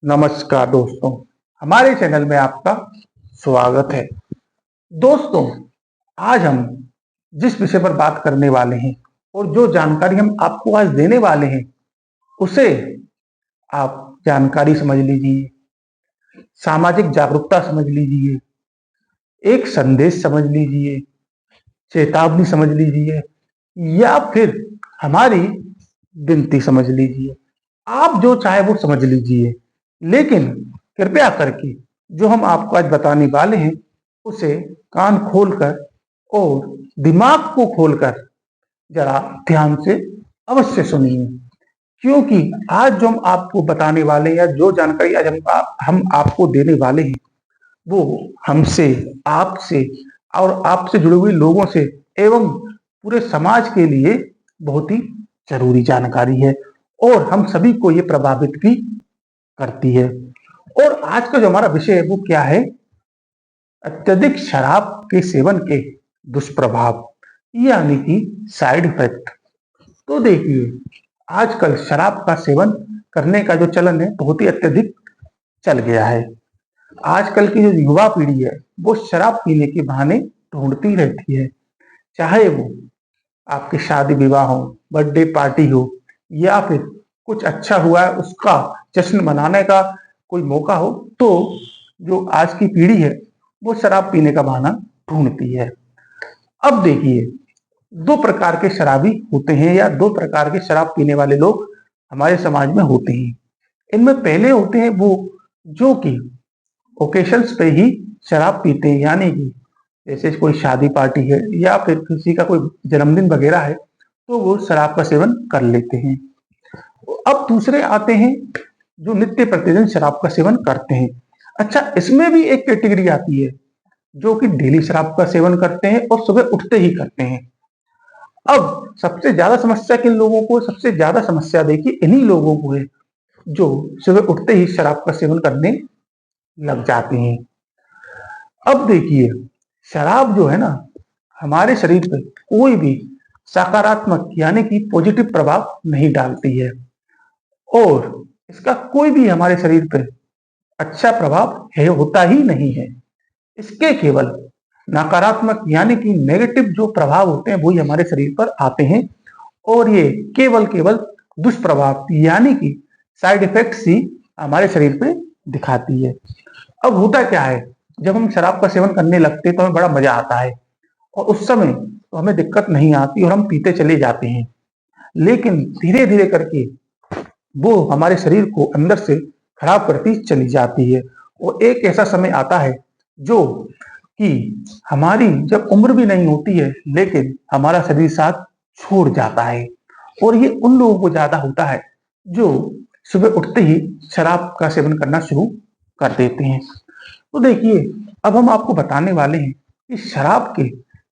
नमस्कार दोस्तों, हमारे चैनल में आपका स्वागत है। दोस्तों, आज हम जिस विषय पर बात करने वाले हैं और जो जानकारी हम आपको आज देने वाले हैं, उसे आप जानकारी समझ लीजिए, सामाजिक जागरूकता समझ लीजिए, एक संदेश समझ लीजिए, चेतावनी समझ लीजिए या फिर हमारी विनती समझ लीजिए। आप जो चाहे वो समझ लीजिए, लेकिन कृपया करके जो हम आपको आज बताने वाले हैं उसे कान खोलकर और दिमाग को खोलकर जरा ध्यान से अवश्य सुनिए, क्योंकि आज जो हम आपको बताने वाले हैं या जो जानकारी आज हम आपको देने वाले हैं वो हमसे, आपसे और आपसे जुड़े हुए लोगों से एवं पूरे समाज के लिए बहुत ही जरूरी जानकारी है और हम सभी को ये प्रभावित भी करती है। और आज का जो हमारा विषय है वो क्या है? अत्यधिक शराब के सेवन के दुष्प्रभाव यानी कि साइड इफेक्ट। तो देखिए, आजकल शराब का सेवन करने का जो चलन है बहुत ही अत्यधिक चल गया है। आजकल की जो युवा पीढ़ी है वो शराब पीने के बहाने ढूंढती रहती है, चाहे वो आपकी शादी विवाह हो, बर्थडे पार्टी हो या फिर कुछ अच्छा हुआ है उसका जश्न मनाने का कोई मौका हो, तो जो आज की पीढ़ी है वो शराब पीने का बहाना ढूंढती है। अब देखिए, दो प्रकार के शराबी होते हैं या दो प्रकार के शराब पीने वाले लोग हमारे समाज में होते हैं। इनमें पहले होते हैं वो जो कि ओकेशंस पे ही शराब पीते हैं, यानी कि जैसे कोई शादी पार्टी है या फिर किसी का कोई जन्मदिन वगैरह है तो वो शराब का सेवन कर लेते हैं। अब दूसरे आते हैं जो नित्य प्रतिदिन शराब का सेवन करते हैं। अच्छा, इसमें भी एक कैटेगरी आती है जो कि डेली शराब का सेवन करते हैं और सुबह उठते ही करते हैं। अब सबसे ज्यादा समस्या किन लोगों को, सबसे ज्यादा समस्या देखिए इन्हीं लोगों को है जो सुबह उठते ही शराब का सेवन करने लग जाते हैं। अब देखिए, शराब जो है ना हमारे शरीर पर कोई भी सकारात्मक यानी कि पॉजिटिव प्रभाव नहीं डालती है और इसका कोई भी हमारे शरीर पर अच्छा प्रभाव है होता ही नहीं है। इसके केवल नकारात्मक यानी कि नेगेटिव जो प्रभाव होते हैं वही हमारे शरीर पर आते हैं और ये केवल केवल दुष्प्रभाव यानी कि साइड इफेक्ट्स ही हमारे शरीर पे दिखाती है। अब होता क्या है, जब हम शराब का सेवन करने लगते हैं तो हमें बड़ा मजा आता है और उस समय तो हमें दिक्कत नहीं आती और हम पीते चले जाते हैं, लेकिन धीरे धीरे करके वो हमारे शरीर को अंदर से खराब करती चली जाती है और एक ऐसा समय आता है जो कि हमारी जब उम्र भी नहीं होती है लेकिन हमारा शरीर साथ छोड़ जाता है और ये उन लोगों को ज्यादा होता है जो सुबह उठते ही शराब का सेवन करना शुरू कर देते हैं। तो देखिए, अब हम आपको बताने वाले हैं कि शराब के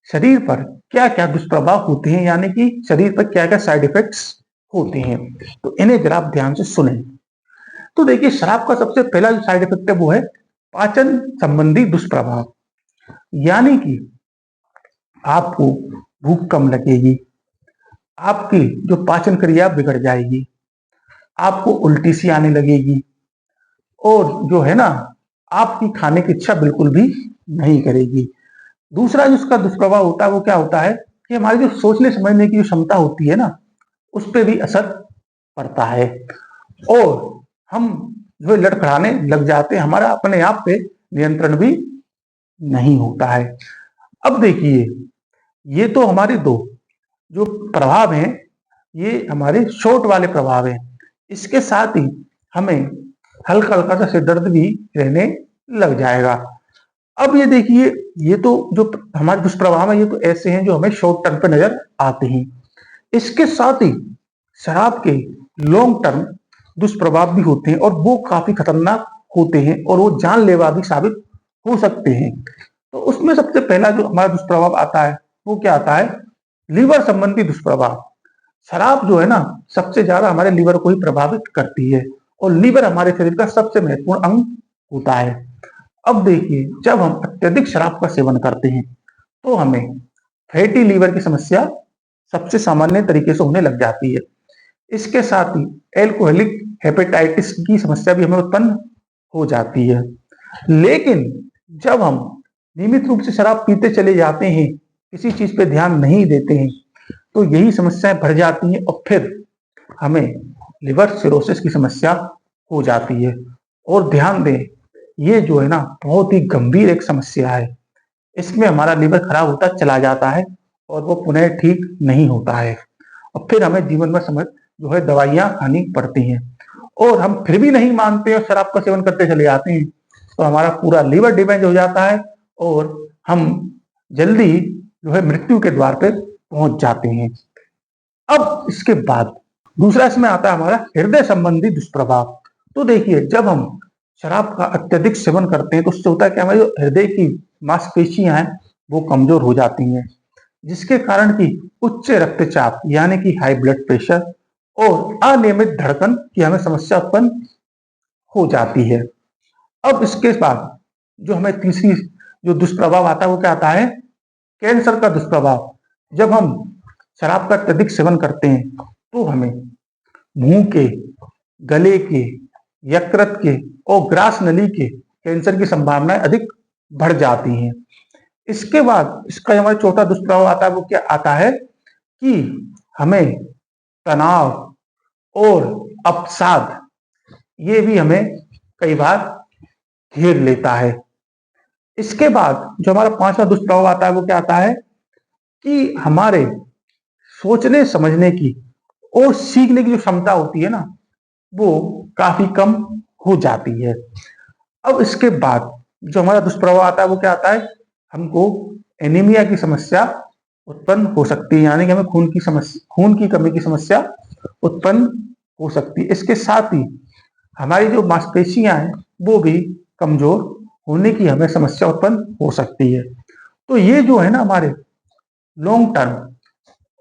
शरीर पर क्या क्या दुष्प्रभाव होते हैं, यानी कि शरीर पर क्या क्या साइड इफेक्ट्स होते हैं। तो इन्हें जरा आप ध्यान से सुने। तो देखिए, शराब का सबसे पहला जो साइड इफेक्ट है वो है पाचन संबंधी दुष्प्रभाव, यानी कि आपको भूख कम लगेगी, आपकी जो पाचन क्रिया बिगड़ जाएगी, आपको उल्टी सी आने लगेगी और जो है ना आपकी खाने की इच्छा बिल्कुल भी नहीं करेगी। दूसरा जो उसका दुष्प्रभाव होता है वो क्या होता है कि हमारी जो सोचने समझने की जो क्षमता होती है ना उस पर भी असर पड़ता है और हम जो लड़खड़ाने लग जाते हैं, हमारा अपने आप पे नियंत्रण भी नहीं होता है। अब देखिए, ये तो हमारे दो जो प्रभाव हैं ये हमारे शॉर्ट वाले प्रभाव हैं। इसके साथ ही हमें हल्का हल्का सा सिर दर्द भी रहने लग जाएगा। अब ये देखिए, ये तो जो हमारे दुष्प्रभाव है ये तो ऐसे हैं जो हमें शॉर्ट टर्म पे नजर आते हैं। इसके साथ ही शराब के लॉन्ग टर्म दुष्प्रभाव भी होते हैं और वो काफी खतरनाक होते हैं और वो जानलेवा भी साबित हो सकते हैं। तो उसमें सबसे पहला जो हमारा दुष्प्रभाव आता है वो क्या आता है? लीवर संबंधी दुष्प्रभाव। शराब जो है ना सबसे ज्यादा हमारे लीवर को ही प्रभावित करती है और लीवर हमारे शरीर का सबसे महत्वपूर्ण अंग होता है। अब देखिए, जब हम अत्यधिक शराब का सेवन करते हैं तो हमें फैटी लीवर की समस्या सबसे सामान्य तरीके से होने लग जाती है। इसके साथ ही एल्कोहलिक हेपेटाइटिस की समस्या भी हमें उत्पन्न हो जाती है। लेकिन जब हम नियमित रूप से शराब पीते चले जाते हैं, किसी चीज पे ध्यान नहीं देते हैं, तो यही समस्याएं बढ़ जाती हैं और फिर हमें लिवर सिरोसिस की समस्या हो जाती है। और ध्यान दें, ये जो है ना बहुत ही गंभीर एक समस्या है। इसमें हमारा लिवर खराब होता चला जाता है और वो पुनः ठीक नहीं होता है और फिर हमें जीवन में समझ जो है दवाइयां खानी पड़ती हैं। और हम फिर भी नहीं मानते और शराब का सेवन करते चले जाते हैं, तो हमारा पूरा लिवर डैमेज हो जाता है और हम जल्दी जो है मृत्यु के द्वार पे पहुंच जाते हैं। अब इसके बाद दूसरा इसमें आता है हमारा हृदय संबंधी दुष्प्रभाव। तो देखिए, जब हम शराब का अत्यधिक सेवन करते हैं तो उससे होता है कि हमारी जो हृदय की मांसपेशियां हैं वो कमजोर हो जाती हैं, जिसके कारण की उच्च रक्तचाप यानी कि हाई ब्लड प्रेशर और अनियमित धड़कन की हमें समस्या उत्पन्न हो जाती है। अब इसके बाद जो हमें तीसरी जो दुष्प्रभाव आता है वो क्या आता है? कैंसर का दुष्प्रभाव। जब हम शराब का अत्यधिक सेवन करते हैं तो हमें मुंह के, गले के, यकृत के और ग्रास नली के कैंसर की संभावनाएं अधिक बढ़ जाती हैं। इसके बाद इसका हमारा चौथा दुष्प्रभाव आता है वो क्या आता है कि हमें तनाव और अवसाद ये भी हमें कई बार घेर लेता है। इसके बाद जो हमारा पांचवा दुष्प्रभाव आता है वो क्या आता है कि हमारे सोचने समझने की और सीखने की जो क्षमता होती है ना वो काफी कम हो जाती है। अब इसके बाद जो हमारा दुष्प्रभाव आता है वो क्या आता है? हमको एनीमिया की समस्या उत्पन्न हो सकती है, यानी कि हमें खून की कमी की समस्या उत्पन्न हो सकती है। इसके साथ ही हमारी जो मांसपेशियां हैं वो भी कमजोर होने की हमें समस्या उत्पन्न हो सकती है। तो ये जो है ना हमारे लॉन्ग टर्म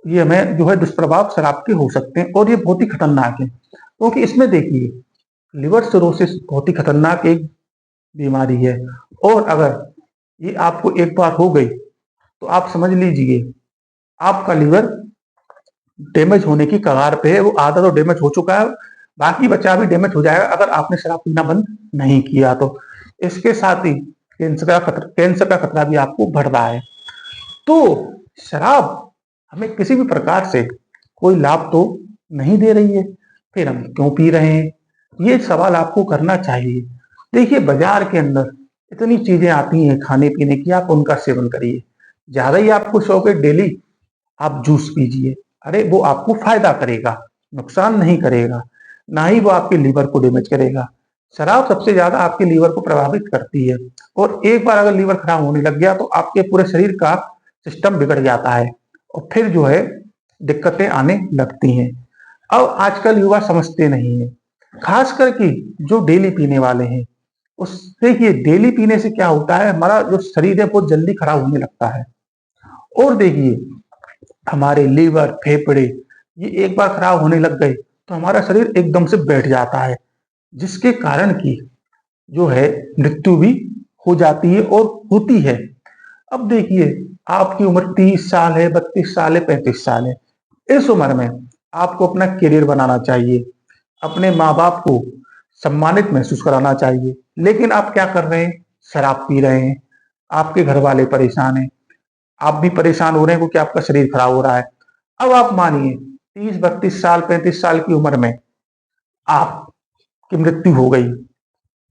ये हमें जो है दुष्प्रभाव शराब के हो सकते हैं और ये बहुत ही खतरनाक है, क्योंकि इसमें देखिए लिवर सिरोसिस बहुत ही खतरनाक एक बीमारी है। और अगर ये आपको एक बार हो गई तो आप समझ लीजिए आपका लिवर डैमेज होने की कगार पे है। वो आधा तो डैमेज हो चुका है, बाकी बचा भी डैमेज हो जाएगा अगर आपने शराब पीना बंद नहीं किया तो। इसके साथ ही कैंसर का खतरा भी आपको बढ़ रहा है। तो शराब हमें किसी भी प्रकार से कोई लाभ तो नहीं दे रही है, फिर हम क्यों पी रहे हैं? ये सवाल आपको करना चाहिए। देखिए, बाजार के अंदर इतनी चीजें आती हैं खाने पीने की, आप उनका सेवन करिए। ज्यादा ही आपको शौक है डेली आप जूस पीजिए, अरे वो आपको फायदा करेगा, नुकसान नहीं करेगा, ना ही वो आपके लीवर को डैमेज करेगा। शराब सबसे ज्यादा आपके लीवर को प्रभावित करती है और एक बार अगर लीवर खराब होने लग गया तो आपके पूरे शरीर का सिस्टम बिगड़ जाता है और फिर जो है दिक्कतें आने लगती हैं। अब आजकल युवा समझते नहीं है, खास करके जो डेली पीने वाले हैं। उससे देखिए डेली पीने से क्या होता है, हमारा जो शरीर है वो जल्दी खराब होने लगता है। और देखिए हमारे लीवर, फेफड़े ये एक बार खराब होने लग गए तो हमारा शरीर एकदम से बैठ जाता है, जिसके कारण की जो है मृत्यु भी हो जाती है और होती है। अब देखिए आपकी उम्र 30 साल है, 32 साल है, 35 साल है। इस उम्र में आपको अपना करियर बनाना चाहिए, अपने माँ बाप को सम्मानित महसूस कराना चाहिए, लेकिन आप क्या कर रहे हैं? शराब पी रहे हैं। आपके घर वाले परेशान हैं, आप भी परेशान हो रहे हैं क्योंकि आपका शरीर खराब हो रहा है। अब आप मानिए 30, 32 साल, 35 साल की उम्र में आपकी मृत्यु हो गई,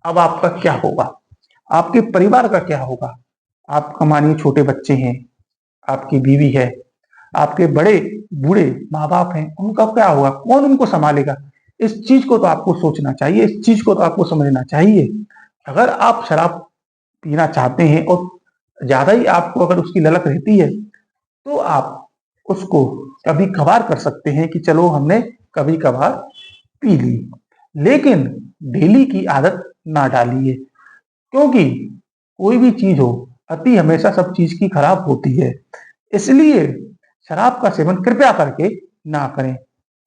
अब आपका क्या होगा? आपके परिवार का क्या होगा? आपका मानिए छोटे बच्चे हैं, आपकी बीवी है, आपके बड़े बूढ़े माँ बाप हैं, उनका क्या होगा? कौन उनको संभालेगा? इस चीज को तो आपको सोचना चाहिए, इस चीज को तो आपको समझना चाहिए। अगर आप शराब पीना चाहते हैं और ज्यादा ही आपको अगर उसकी ललक रहती है तो आप उसको कभी कभार कर सकते हैं कि चलो हमने कभी कभार पी ली, लेकिन डेली की आदत ना डालिए, क्योंकि कोई भी चीज हो अति हमेशा सब चीज की खराब होती है। इसलिए शराब का सेवन कृपया करके ना करें।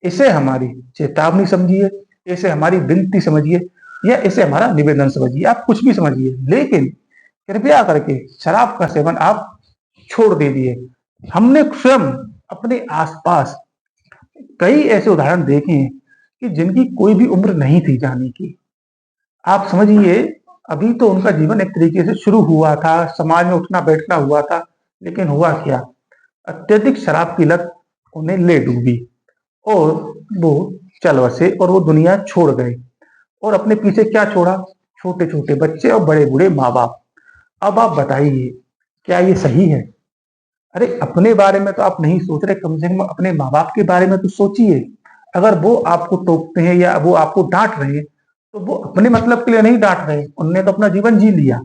इसे हमारी चेतावनी समझिए, इसे हमारी विनती समझिए या इसे हमारा निवेदन समझिए, आप कुछ भी समझिए, लेकिन कृपया करके शराब का सेवन आप छोड़ दीजिए। हमने स्वयं अपने आसपास कई ऐसे उदाहरण देखे हैं कि जिनकी कोई भी उम्र नहीं थी जाने की। आप समझिए, अभी तो उनका जीवन एक तरीके से शुरू हुआ था, समाज में उठना बैठना हुआ था, लेकिन हुआ क्या? अत्यधिक शराब की लत उन्हें ले डूबी और वो चल बसे और वो दुनिया छोड़ गए। और अपने पीछे क्या छोड़ा? छोटे छोटे बच्चे और बड़े बूढ़े माँ बाप। अब आप बताइए, क्या ये सही है? अरे अपने बारे में तो आप नहीं सोच रहे, कम से कम अपने माँ बाप के बारे में तो सोचिए। अगर वो आपको टोकते हैं या वो आपको डांट रहे हैं, तो वो अपने मतलब के लिए नहीं डांट रहे, उनने तो अपना जीवन जी लिया।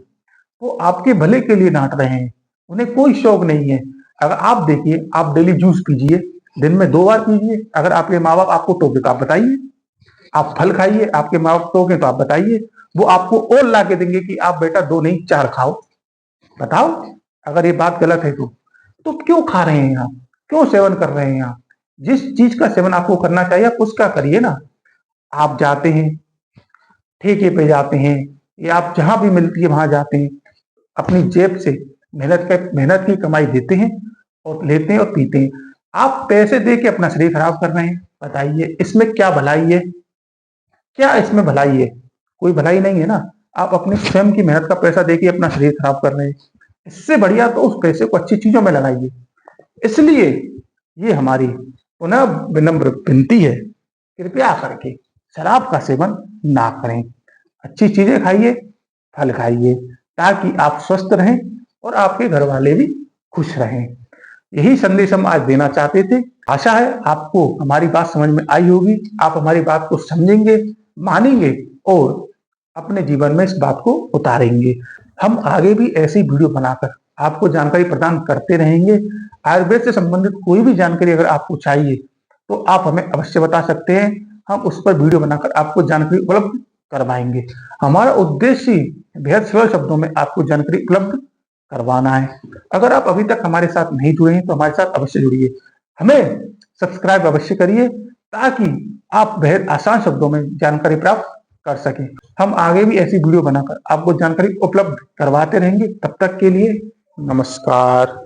वो आपके भले के लिए डांट रहे हैं, उन्हें कोई शौक नहीं है। अगर आप देखिए, आप डेली जूस पीजिए, दिन में 2 बार पीजिए। अगर आपके माँ बाप आपको टोके तो आप बताइए। आप फल खाइए, आपके माँ बाप टोके तो आप बताइए। वो आपको और ला के देंगे कि आप बेटा 2 नहीं 4 खाओ। बताओ, अगर ये बात गलत है तो क्यों खा रहे हैं आप? क्यों सेवन कर रहे हैं आप? जिस चीज का सेवन आपको करना चाहिए आप उसका करिए ना। आप जाते हैं, ठेके पे जाते हैं, या आप जहां भी मिलती है वहां जाते हैं, अपनी जेब से मेहनत की कमाई देते हैं और लेते हैं और पीते हैं। आप पैसे दे के अपना शरीर खराब कर रहे हैं। बताइए, इसमें क्या भलाई है? क्या इसमें भलाई है? कोई भलाई नहीं है ना। आप अपने स्वयं की मेहनत का पैसा दे के अपना शरीर खराब कर रहे हैं। इससे बढ़िया तो उस पैसे को अच्छी चीजों में लगाइए। इसलिए ये हमारी पुनः विनम्र विनती है, कृपया करके शराब का सेवन ना करें। अच्छी चीजें खाइए, फल खाइए, ताकि आप स्वस्थ रहें और आपके घर वाले भी खुश रहें। यही संदेश हम आज देना चाहते थे। आशा है आपको हमारी बात समझ में आई होगी। आप हमारी बात को समझेंगे, मानेंगे और अपने जीवन में इस बात को उतारेंगे। हम आगे भी ऐसी वीडियो बनाकर आपको जानकारी प्रदान करते रहेंगे। आयुर्वेद से संबंधित कोई भी जानकारी अगर आपको चाहिए तो आप हमें अवश्य बता सकते हैं। हम उस पर वीडियो बनाकर आपको जानकारी उपलब्ध करवाएंगे। हमारा उद्देश्य बेहद सरल शब्दों में आपको जानकारी उपलब्ध करवाना है। अगर आप अभी तक हमारे साथ नहीं जुड़े हैं तो हमारे साथ अवश्य जुड़िए। हमें सब्सक्राइब अवश्य करिए, ताकि आप बेहद आसान शब्दों में जानकारी प्राप्त कर सकें। हम आगे भी ऐसी वीडियो बनाकर आपको जानकारी उपलब्ध करवाते रहेंगे। तब तक के लिए नमस्कार।